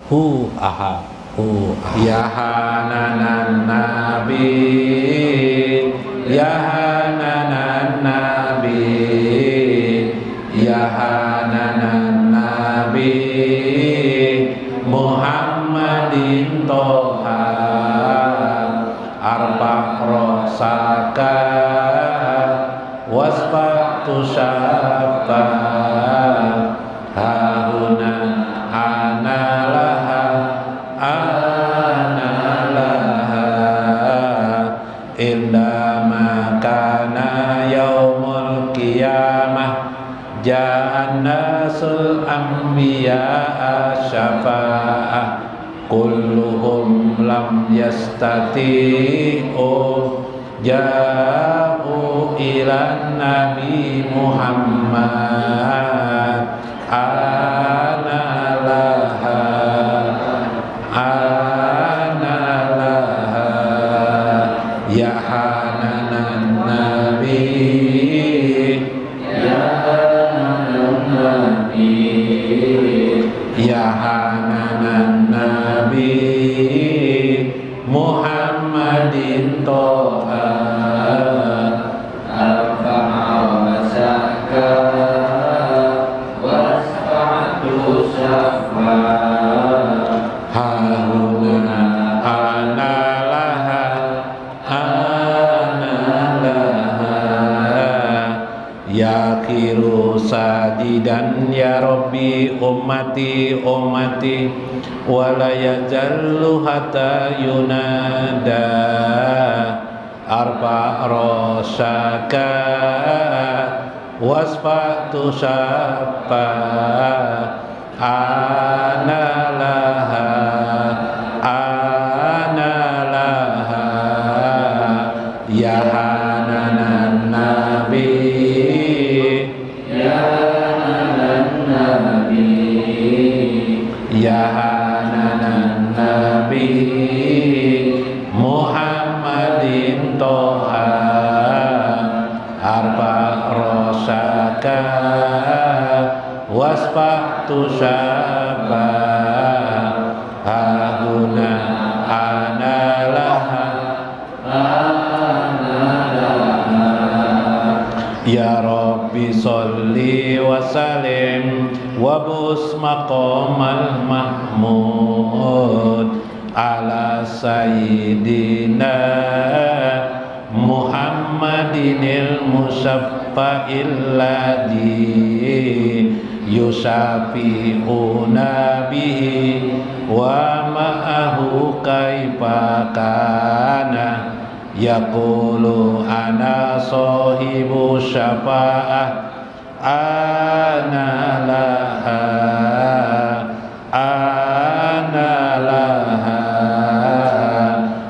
hu aha hu ya hananan nabi ya hananan nabi ya hananan nabi Muhammadin toha arba rosaka wasfatu syabba hauna analaha indama kana yaumul qiyamah ja'an nasul anbiya'a syafa'ah kulluhum lam yastati'u ja'u ilan nabi Muhammad analaha ya hananan nabi ya hananan nabi ya hananan nabi Muhammadin toha arfa'a wasaka wasfa'atu syafa hauna analaha ya khiru sajidan ya rabbi ummati ummati wala yajallu hatta yunada arba rosaka wasfatu syabba analaha ya hananan nabi ya hananan nabi ya hananan nabi Muhammadin toha arba rosaka wasfatu syabba hauna analaha ya Rabbi sholli wa salim wa bus maqamal mahmud ala sayyidina Muhammadinil musaffa'il ladhi yusafi'una bihi wa ma'ahu kaifa kana yaqulu ana sahibu syafa'ah ana laha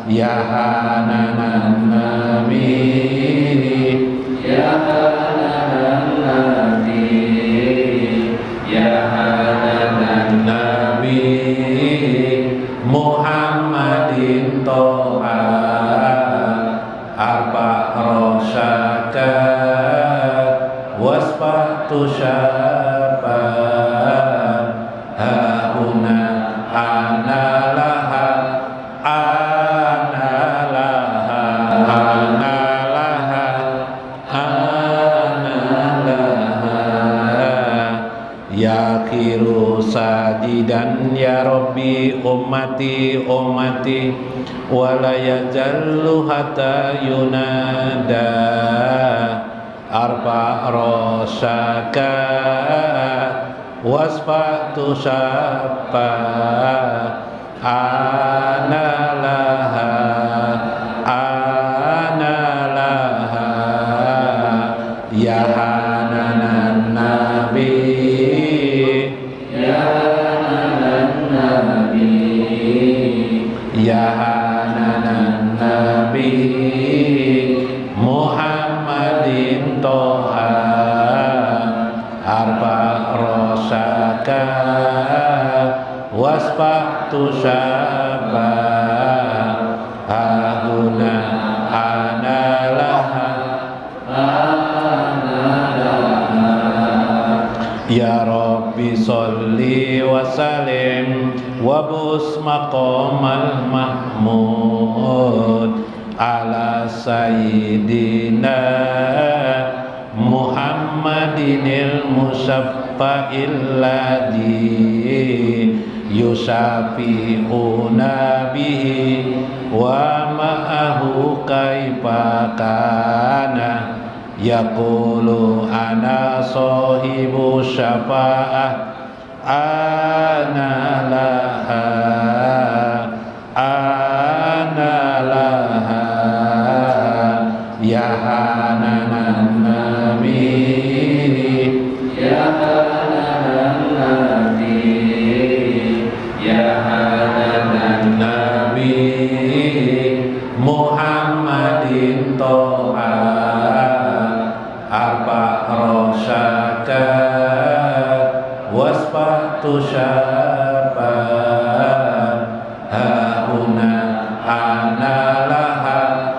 ya hananan nabi ya hananan nabi ya hananan nabi Muhammadin toha arba rosaka wasfatu syabba hauna analaha ya khiru sajidan ya rabbi ummati ummati wala yajallu hatta yunada arba rosaka wasfatu syabba analaha ya hananan nabi ya hananan nabi ya hananan nabi Muhammadin toha arba rosaka wasfatu syabba hauna analaha ya Rabbi sholli wa salim wabus maqamal mahmud ala sayyidina Muhammadinil musaffa'il ladzi yusafi'una bihi wa ma'ahu kaifa kana yaqulu ana sahibu syafa'ah ana laha ya hananan nabi ya hananan nabi ya hananan nabi Muhammadin toha arba rosyaka wasfatu syaba hauna analaha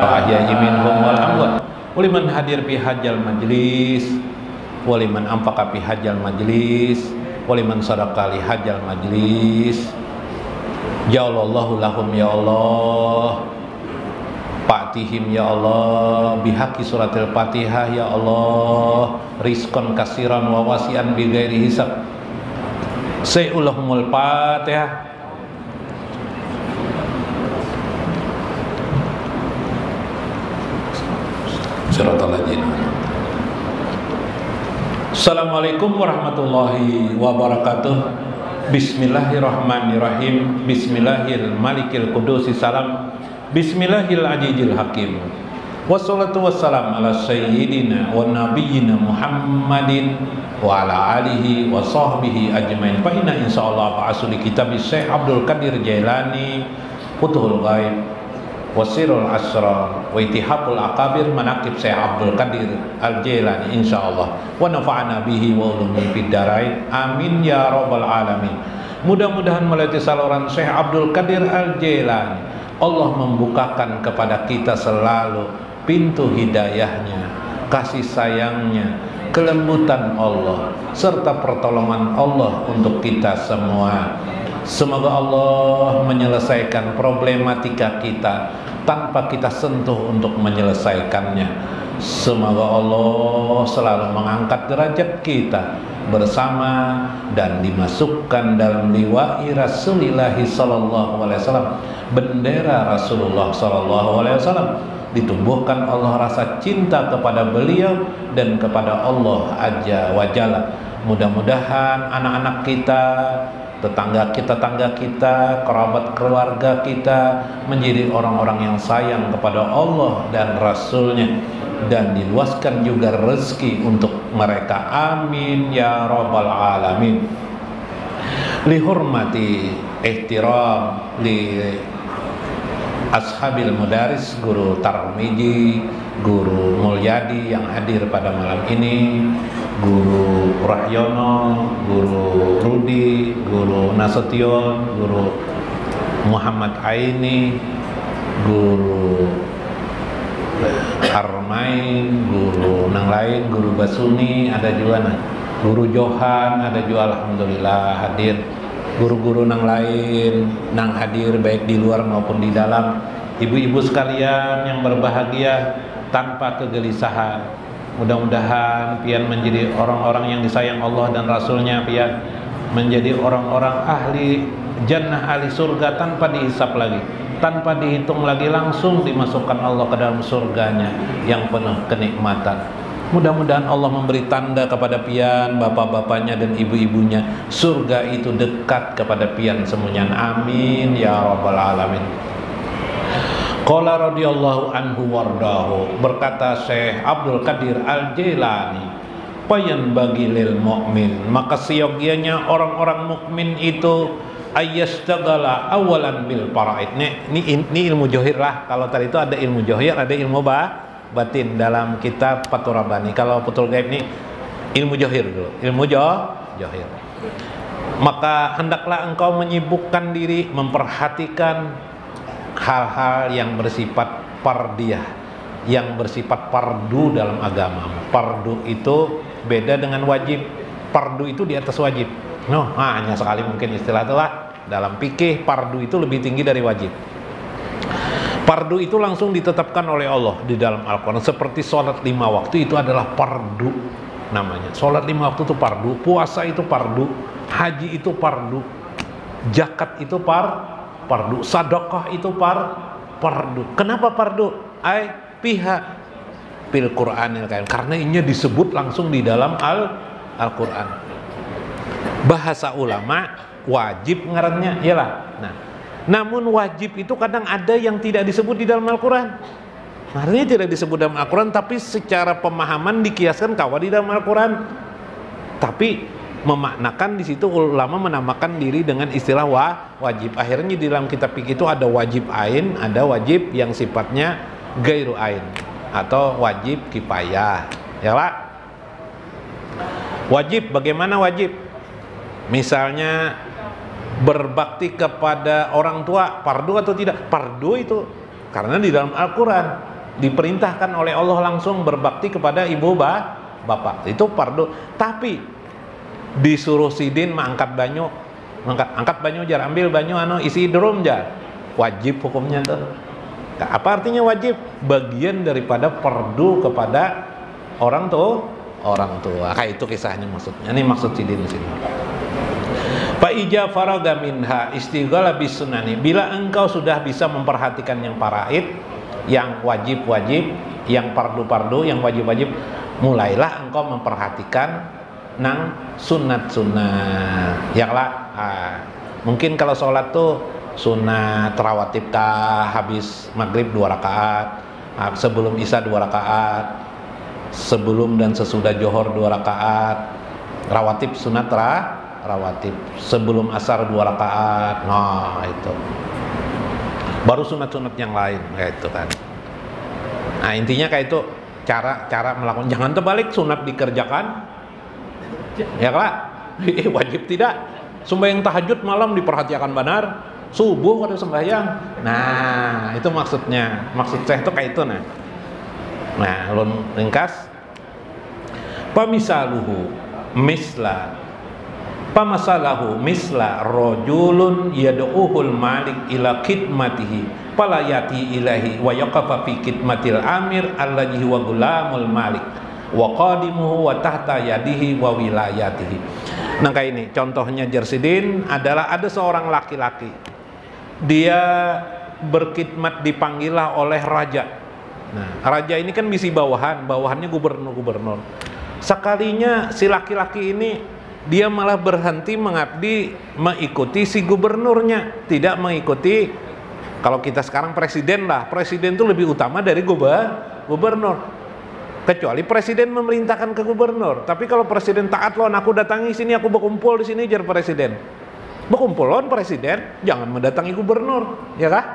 ahya'i minhum wal amwat waliman hadir fi hajjal majlis waliman anfaqa fi hajjal majlis waliman sadaqa li hajjal majlis ja'alallahu lahum ya Allah Fatihim ya Allah bihaqi suratil Fatihah ya Allah rizqan kasiran wa wasi'an bi ghairi hisab Sayyulahumul Fatihah. Assalamualaikum warahmatullahi wabarakatuh. Bismillahirrahmanirrahim. Bismillahil malikil qudusi salam. Bismillahil ajijil hakim. Wassalatu wassalam ala sayyidina wa nabiyyina Muhammadin wa ala alihi wa sahbihi ajmain. Fa inna insyaallah ba'asul kitab Syekh Abdul Qadir Jailani Futuhul Ghaib wasirul asrar wa itihaful akabir manaqib Syekh Abdul Qadir Al-Jailani insyaallah wa nafa'ana bihi wa ulumi fid darain amin ya rabbal alamin. Mudah-mudahan melalui saluran Syekh Abdul Qadir Al-Jailani Allah membukakan kepada kita selalu pintu hidayahnya, kasih sayangnya, kelembutan Allah serta pertolongan Allah untuk kita semua. Semoga Allah menyelesaikan problematika kita tanpa kita sentuh untuk menyelesaikannya. Semoga Allah selalu mengangkat derajat kita bersama dan dimasukkan dalam liwa'i Rasulillah sallallahu alaihi wasallam, bendera Rasulullah sallallahu alaihi wasallam. Ditumbuhkan Allah rasa cinta kepada beliau dan kepada Allah Azza wa Jalla. Mudah-mudahan anak-anak kita, tetangga kita, kerabat keluarga kita menjadi orang-orang yang sayang kepada Allah dan Rasulnya, dan diluaskan juga rezeki untuk mereka. Amin ya rabbal alamin. Lihormati ihtiram li ashabil mudaris, guru Tarmiji, guru Mulyadi yang hadir pada malam ini, guru Rahyono, guru Rudi, guru Nasution, guru Muhammad Aini, guru Armain, guru Nang lain, guru Basuni, ada juga guru Johan, ada juga alhamdulillah hadir. Guru-guru nang lain nang hadir baik di luar maupun di dalam. Ibu-ibu sekalian yang berbahagia tanpa kegelisahan, mudah-mudahan pian menjadi orang-orang yang disayang Allah dan Rasulnya, pian menjadi orang-orang ahli jannah, ahli surga tanpa dihisap lagi, tanpa dihitung lagi, langsung dimasukkan Allah ke dalam surganya yang penuh kenikmatan. Mudah-mudahan Allah memberi tanda kepada pian, bapak-bapaknya dan ibu-ibunya, surga itu dekat kepada pian semuanya. Amin ya rabbal alamin. Qala radhiyallahu anhu wardahu, berkata Syekh Abdul Qadir Al-Jailani, payan bagi lil mukmin, maka seyogianya orang-orang mukmin itu ayyastaghala awalan bil faraid. Ini ilmu johir lah. Kalau tadi itu ada ilmu johir, ada ilmu batin dalam kitab Fathur Rabbani. Kalau Fathul Ghaib ini ilmu johir dulu, ilmu johir. Maka hendaklah engkau menyibukkan diri memperhatikan hal-hal yang bersifat fardiyah, yang bersifat fardu dalam agama. Fardu itu beda dengan wajib. Fardu itu di atas wajib. Hanya sekali mungkin istilah itulah. Dalam fikih fardu itu lebih tinggi dari wajib. Fardu itu langsung ditetapkan oleh Allah di dalam Al-Quran. Seperti sholat 5 waktu itu adalah fardu namanya. Sholat 5 waktu itu fardu, puasa itu fardu, haji itu fardu, zakat itu fardu, sedekah itu fardu. Kenapa fardu? Pihak fil Qur'anil Karim, karena ini disebut langsung di dalam Al-Quran. Bahasa ulama wajib ngarannya iyalah. Namun wajib itu kadang ada yang tidak disebut di dalam Al-Quran. Artinya tidak disebut dalam Al-Quran, tapi secara pemahaman dikiaskan kawa di dalam Al-Quran. Tapi memaknakan di situ ulama menamakan diri dengan istilah wajib. Akhirnya di dalam kitab fikih itu ada wajib ain, ada wajib yang sifatnya gairu ain atau wajib kifayah. Ya Pak? Wajib, bagaimana wajib? Misalnya berbakti kepada orang tua, fardu atau tidak? Fardu itu karena di dalam Al-Quran diperintahkan oleh Allah langsung berbakti kepada ibu bapak, itu fardu. Tapi disuruh sidin angkat banyu, angkat banyu jar, ambil banyu isi drum jar, wajib hukumnya tuh. Apa artinya wajib? Bagian daripada fardu kepada orang tua. Kayak itu kisahnya maksudnya. Ini maksud sidin di sini. Fa ija faraga minha istighala bis sunani. Bila engkau sudah bisa memperhatikan yang faraid, yang wajib-wajib, yang fardu-fardu, yang wajib-wajib, mulailah engkau memperhatikan nang sunat-sunat. Mungkin kalau sholat tuh sunat rawatib habis maghrib 2 rakaat, sebelum isya 2 rakaat, sebelum dan sesudah johor 2 rakaat, rawatib sunat rawatib, sebelum asar 2 rakaat. Itu baru sunat-sunat yang lain kayak itu kan. Intinya kayak itu cara melakukan. Jangan terbalik, sunat dikerjakan ya Kak. Wajib tidak. Sembahyang tahajud malam diperhatikan benar, subuh pada sembahyang. Itu maksudnya. Maksud saya itu kayak itu ringkas. Pamisaluhu Pamasalahu misla rojulun yad'uhul malik ila khidmatihi fala yati ilahi wa yaqafa fi khidmatil amir alladhi huwa gulamul malik wa qadimuhu wa tahta yadihi wa wilayatihi. Kayak ini contohnya Jersidin adalah ada seorang laki-laki, dia berkhidmat dipanggillah oleh raja. Raja ini kan misi bawahannya gubernur. Sekalinya si laki-laki ini dia malah berhenti mengabdi mengikuti si gubernurnya, tidak mengikuti. Kalau kita sekarang presiden itu lebih utama dari gubernur, kecuali presiden memerintahkan ke gubernur. Tapi kalau presiden taat aku datangi sini, aku berkumpul di sini jar presiden, berkumpul presiden, jangan mendatangi gubernur, ya kah?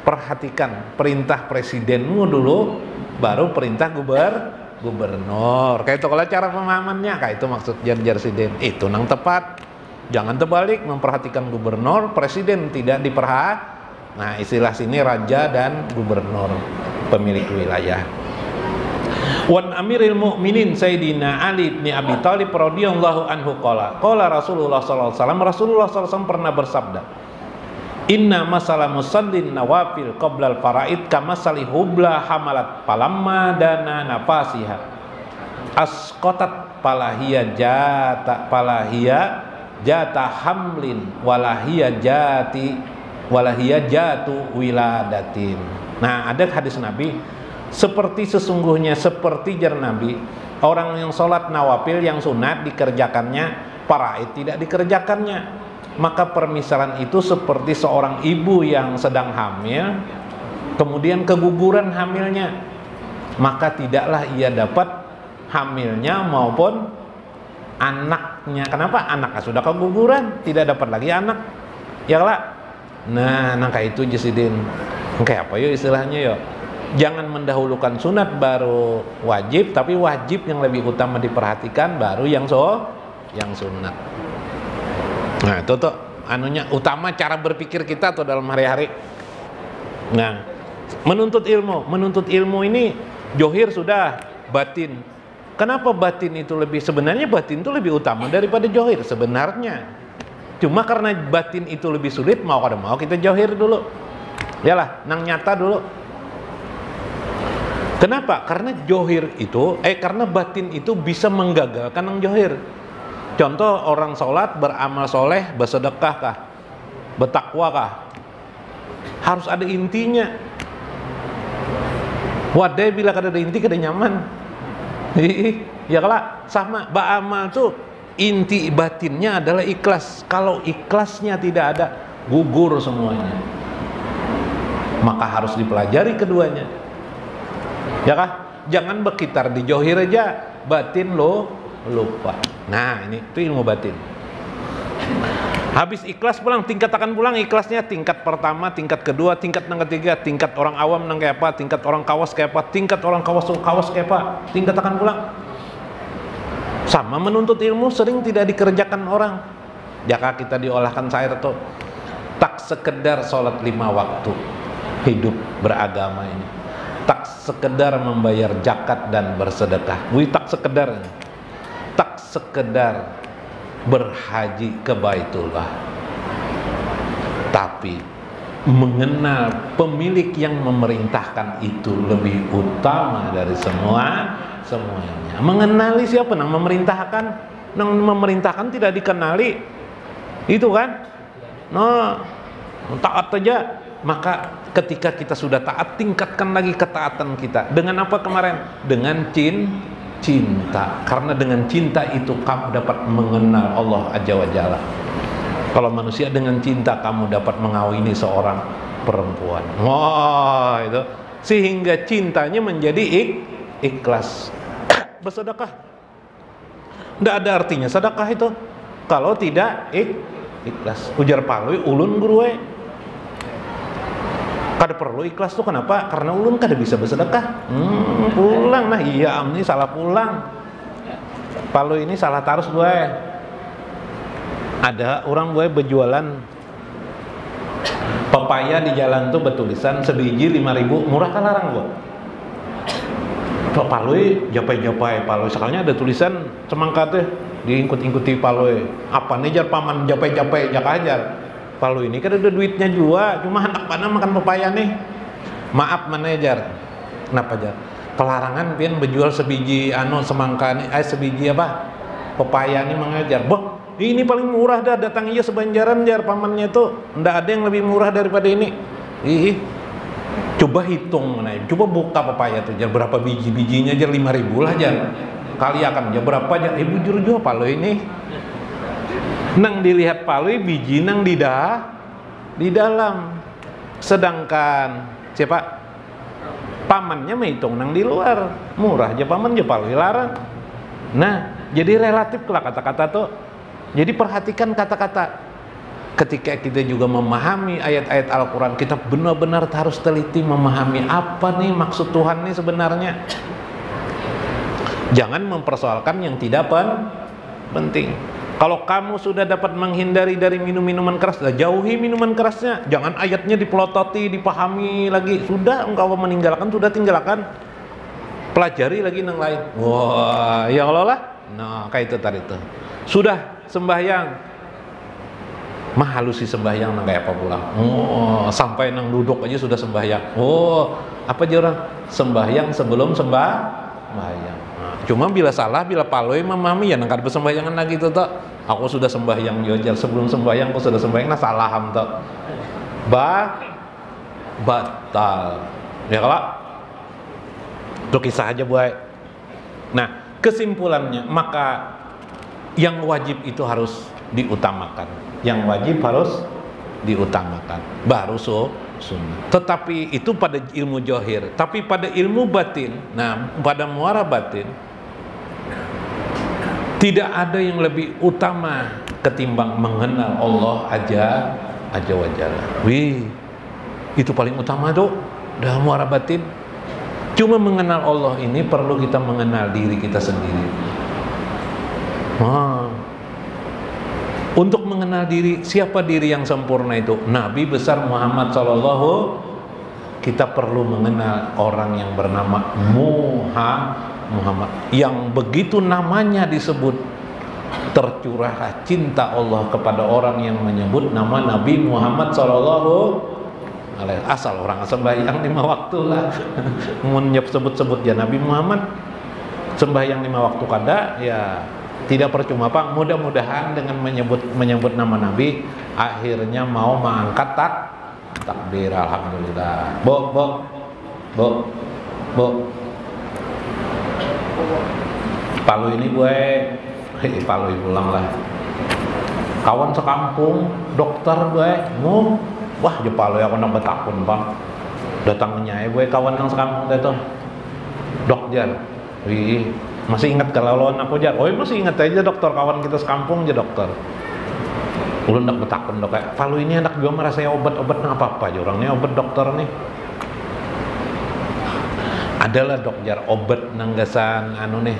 Perhatikan perintah presidenmu dulu, baru perintah gubernur. Kayak itu kalau cara pemahamannya, kayak itu maksud Jersidin. Itu nang tepat. Jangan terbalik, memperhatikan gubernur, presiden tidak diperhatikan. Istilah sini raja dan gubernur, pemilik wilayah. Wan Amiril Mukminin Sayyidina Ali bin Abi Thalib radhiyallahu anhu qala Rasulullah sallallahu alaihi wasallam, Rasulullah sallallahu alaihi wasallam pernah bersabda, inna masalah musallin nawafil qoblal faraid kamasali hubla hamalat palamma dana nafasiha asqatat palahia jata hamlin walahia jatu wiladatin. Ada hadis Nabi, sesungguhnya seperti jar Nabi, orang yang sholat nawafil yang sunat dikerjakannya, faraid tidak dikerjakannya. Maka permisalan itu seperti seorang ibu yang sedang hamil, kemudian keguguran hamilnya, maka tidaklah ia dapat hamilnya maupun anaknya. Kenapa? Anaknya sudah keguguran, tidak dapat lagi anak, ya lah. Kayak itu Jersidin. Kayak apa istilahnya yo? Jangan mendahulukan sunat baru wajib, tapi wajib yang lebih utama diperhatikan baru yang sunat. Itu tuh utama cara berpikir kita tuh dalam hari-hari. Menuntut ilmu ini johir sudah, batin Kenapa batin itu lebih, sebenarnya batin itu lebih utama daripada johir sebenarnya. Cuma karena batin itu lebih sulit, mau kada mau kita johir dulu. Yalah, nang nyata dulu. Kenapa? Karena johir itu, karena batin itu bisa menggagalkan nang johir. Contoh orang sholat, beramal soleh, bersedekah kah? Bertakwa kah? Harus ada intinya. Wadah bila kada ada inti kada nyaman. Ya kalau sama beramal tuh inti batinnya adalah ikhlas. Kalau ikhlasnya tidak ada, gugur semuanya. Maka harus dipelajari keduanya. Ya kah? Jangan berkitar di johir aja, batin lo lupa. Nah, ini itu ilmu batin. Habis ikhlas pulang, tingkatkan pulang ikhlasnya, tingkat pertama, tingkat kedua, tingkat yang ketiga, tingkat orang awam nang kayak apa, tingkat orang kawas kayak apa, tingkat orang kawas kayak apa, tingkatkan pulang. Sama menuntut ilmu sering tidak dikerjakan orang. Jika kita diolahkan sair tuh, tak sekedar sholat 5 waktu hidup beragama ini, tak sekedar membayar zakat dan bersedekah, tak sekedar, tak sekedar berhaji ke Baitullah, tapi mengenal pemilik yang memerintahkan itu lebih utama dari semuanya. Mengenali siapa yang memerintahkan, yang memerintahkan tidak dikenali, itu kan? No, taat aja. Maka ketika kita sudah taat, tingkatkan lagi ketaatan kita. Dengan apa kemarin? Dengan cinta. Karena dengan cinta itu kamu dapat mengenal Allah Azza wa Jalla. Kalau manusia dengan cinta kamu dapat mengawini seorang perempuan. Wah, itu sehingga cintanya menjadi ikhlas. Bersedekah tidak ada artinya sedekah itu kalau tidak ikhlas. Ujar palui ulun guru kada perlu ikhlas tuh, kenapa? Karena ulun kada bisa bersedekah. Pulang nah, iya ini salah pulang. Palu ini salah tarus gue. Ada orang gue berjualan pepaya di jalan tuh bertulisan sebiji 5.000, murah kan larang gue. Palui japai-japai palui sekalinya ada tulisan semangka teh diikut-ikuti palui. Apa nih jar paman japai-japai jak ajar. Palu ini kan ada duitnya juga, cuma anak mana makan pepaya nih. Maaf manajer, kenapa jar? Pelarangan pian berjual sebiji semangka nih, sebiji apa? Pepaya nih mengajar. Boh, ini paling murah dah, datang aja sebanjaran jar pamannya tuh. Ndak ada yang lebih murah daripada ini. Coba hitung mana, coba buka pepaya tuh jar berapa biji-bijinya jar 5.000 lah jar. Kali akan jar berapa jar? Bujur juga palu ini. Nang dilihat palui biji nang di dalam, sedangkan siapa pamannya menghitung nang di luar, murah aja paman aja palui larang. Nah, jadi relatif lah kata-kata tuh. Jadi perhatikan kata-kata. Ketika kita juga memahami ayat-ayat Al-Quran, kita benar-benar harus teliti memahami apa nih maksud Tuhan nih sebenarnya. Jangan mempersoalkan yang tidak penting. Kalau kamu sudah dapat menghindari dari minum-minuman keras, jauhi minuman kerasnya. Jangan ayatnya dipelototi, dipahami lagi. Sudah engkau meninggalkan, sudah tinggalkan. Pelajari lagi yang lain. Wah, ya Allah lah. Nah, kayak itu tadi itu. Sudah sembahyang. Mah halusi sembahyang nang kayak apa pula. Oh, sampai nang duduk aja sudah sembahyang. Oh, apa aja orang sembahyang sebelum sembahyang. Cuma bila salah, bila paloi memahami ya nangkar bersembahyangan lagi tuh tak. Aku sudah sembahyang jojar sebelum sembahyang aku sudah sembahyang nah salaham tak. Batal. Ya kalau itu kisah aja buat. Nah kesimpulannya maka yang wajib itu harus diutamakan. Yang wajib harus diutamakan. Baru sunnah. Tetapi itu pada ilmu johir. Tapi pada ilmu batin, nah pada muara batin tidak ada yang lebih utama ketimbang mengenal Allah Azza wa Jalla. Wih, itu paling utama tuh dalam muara batin. Cuma mengenal Allah ini perlu kita mengenal diri kita sendiri. Untuk mengenal diri, siapa diri yang sempurna itu? Nabi besar Muhammad SAW. Kita perlu mengenal orang yang bernama Muhammad. Muhammad, yang begitu namanya disebut, tercurah cinta Allah kepada orang yang menyebut nama Nabi Muhammad sallallahu alaihi. Asal orang sembahyang 5 waktu lah mun sebut-sebut ya Nabi Muhammad, sembahyang 5 waktu kada ya tidak percuma Pak. Mudah-mudahan dengan menyebut nama Nabi akhirnya mau mengangkat takbir. Alhamdulillah. Bo Palu ini gue Palu pulang lah. Kawan sekampung dokter gue wah je Palu ya kena betakun Bang. Datangnya gue kawan yang sekampung itu dok jar. Wih, masih ingat kalau lawan aku jar. Oh masih ingat aja dokter, kawan kita sekampung aja dokter. Ulun ndak betakun dok kayak Palu ini anak juga merasa obat-obat apa-apa aja orangnya obat dokter nih. Adalah dok jar obat nanggasan anu nih.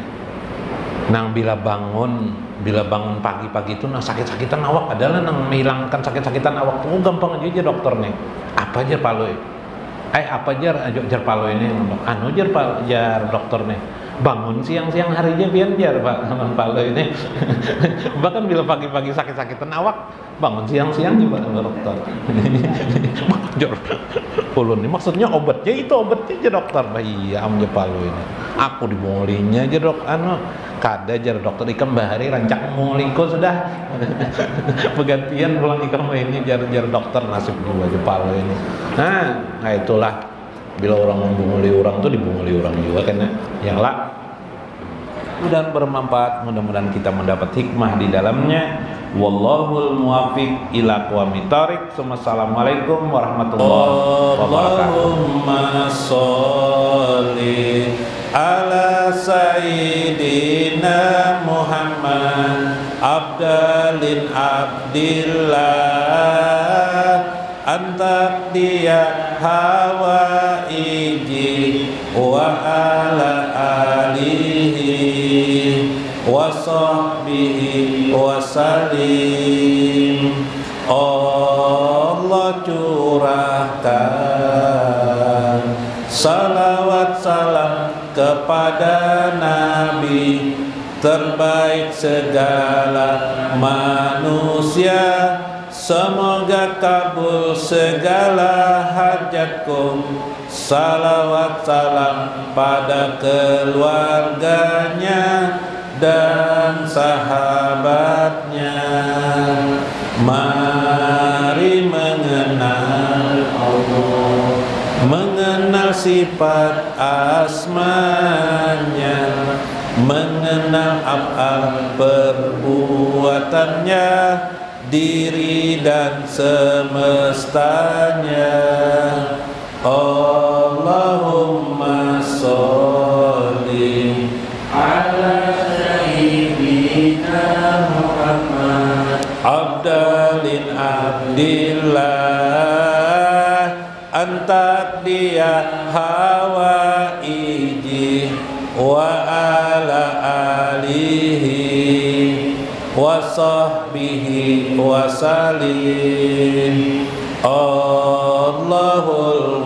Nang bila bangun pagi-pagi itu nang sakit-sakitan awak adalah nang menghilangkan sakit-sakitan awak tuh gampang aja dokter nih. Apa aja Palu? Apa jar Palu ini anu jar dokter nih. Bangun siang-siang harinya biar Pak Palu ini. Bahkan bila pagi-pagi sakit-sakitan awak bangun siang-siang juga dokter. Ulun ini maksudnya obatnya itu obatnya aja dokter. Iya amnya Palu ini. Aku dibungulinya aja dok kada jar dokter ikam bahari rancak menguliku sudah. Pergantian pulang ikam ini jar dokter nasib juga aja Palu ini. Nah itulah bila orang membunguli orang tuh dibunguli orang juga kan ya lah. Mudah-mudahan bermanfaat, mudah-mudahan kita mendapat hikmah di dalamnya. Wallahul muwaffiq ila aqwamit thoriq. Assalamualaikum warahmatullahi wabarakatuh. Allahumma sholli ala sayyidina Muhammad abdalin abdillah anta dia hawaiji wa ala alihi wa sahbihi wa salim. Allah curahkan salawat salam kepada Nabi terbaik segala manusia. Semoga kabul segala hajatku. Salawat salam pada keluarganya dan sahabatnya. Mari mengenal Allah, mengenal sifat asmanya, mengenal af'al perbuatannya, diri dan semestanya. Allahumma sholli ala sayyidina Muhammad abdalin abdillah anta dia hawaiji wa ala alihi wa sahbihi wa salim. Allahul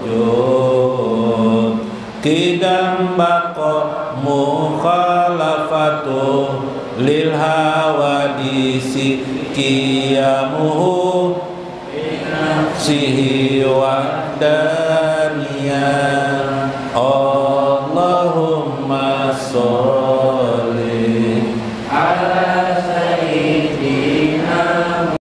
wujud kidam baqa mukhalafatu lil hawadisi qiyamuhu nafsihi wa daniyah. Allahumma sholli